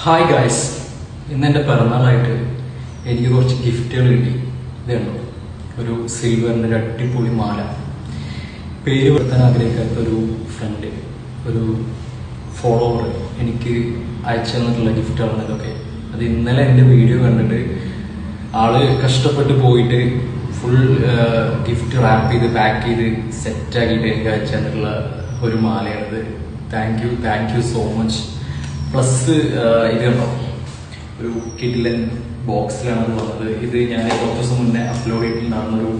Hi guys, ഇന്ന് എൻ്റെ പിറന്നാളായിട്ട് എനിക്ക് കുറച്ച് ഗിഫ്റ്റുകൾ കിട്ടി. ഇതുണ്ടോ, ഒരു സിൽവറിൻ്റെ ഒരു അടിപൊളി മാല. പേര് വരുത്താൻ ആഗ്രഹിക്കാത്ത ഒരു ഫ്രണ്ട്, ഒരു ഫോളോവർ എനിക്ക് അയച്ചു തന്നിട്ടുള്ള ഗിഫ്റ്റുകളാണ് ഇതൊക്കെ. അത് ഇന്നലെ എൻ്റെ വീഡിയോ കണ്ടിട്ട് ആള് കഷ്ടപ്പെട്ട് പോയിട്ട് ഫുൾ ഗിഫ്റ്റ് റാപ്പ് ചെയ്ത് പാക്ക് ചെയ്ത് സെറ്റാക്കിയിട്ട് എനിക്ക് അയച്ചു തന്നിട്ടുള്ള ഒരു മാലയാണിത്. Thank you so much. Plus ഇത് കണ്ടോ, ഒരു കിഡിലൻ ബോക്സിലാണ് അത് വന്നത്. ഇത് ഞാൻ കുറച്ച് ദിവസം മുന്നേ അപ്ലോഡ് ചെയ്തിട്ടുണ്ടാകുന്നൊരു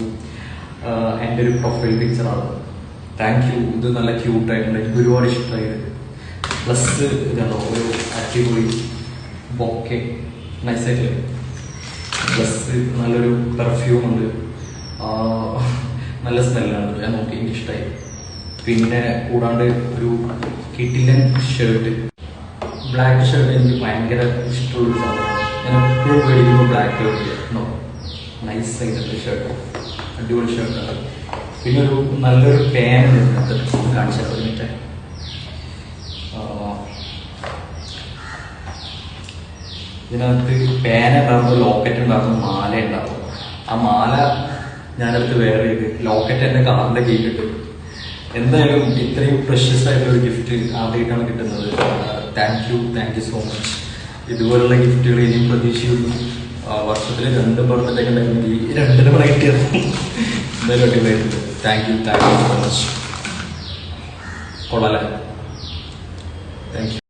എൻ്റെ ഒരു പ്രൊഫൈൽ പിക്ചറാണ്. Thank you. ഇത് നല്ല ക്യൂട്ടായിട്ടുണ്ട്, എനിക്ക് ഒരുപാട് ഇഷ്ടമായത്. പ്ലസ് ഇത് കണ്ടോ, ഒരു അടിപൊളി ബൊക്കെ, നൈസായിട്ടില്ലേ. പ്ലസ് നല്ലൊരു പെർഫ്യൂം ഉണ്ട്, നല്ല സ്മെല്ലാണ്. ഞാൻ നോക്കി, എനിക്ക് ഇഷ്ടമായി. പിന്നെ കൂടാണ്ട് ഒരു കിഡിലൻ ഷർട്ട്, ബ്ലാക്ക് ഷർട്ട് എനിക്ക് ഭയങ്കര ഇഷ്ടമുള്ളൊരു സാധനമാണ്. ഞാൻ എപ്പോഴും മേടിക്കുമ്പോൾ ബ്ലാക്ക് മേടിക്കുന്നു. നൈസ് ആയിട്ടുള്ള ഷർട്ട്, അടിപൊളി ഷർട്ടാണ്. പിന്നെ ഒരു നല്ലൊരു പാൻ കാണിച്ചാൽ ഒരു മിനിറ്റ്. ഇതിനകത്ത് പാൻ ഉണ്ടാകുമ്പോൾ ലോക്കറ്റ് ഉണ്ടാകും, മാല ഉണ്ടാകും. ആ മാല ഞാനടുത്ത് വെയർ ചെയ്ത് ലോക്കറ്റ് എൻ്റെ കാറിൻ്റെ കീഴിലിട്ട്. എന്തായാലും ഇത്രയും പ്രഷ്യസ് ആയിട്ടുള്ള ഒരു ഗിഫ്റ്റ് ആദ്യമായിട്ടാണ് കിട്ടുന്നത്. Thank you so much. ഇതുപോലുള്ള ഗിഫ്റ്റുകൾ ഇനിയും പ്രതീക്ഷിക്കുന്നു. വർഷത്തിൽ 2 ബർത്ത്ഡേക്ക് ഉണ്ടായിരുന്നെങ്കിൽ 2 കിട്ടിയത് എന്തായാലും അടിപൊളിയായിട്ടുണ്ട്. Thank you so much. കൊള്ളാലേ? Thank U.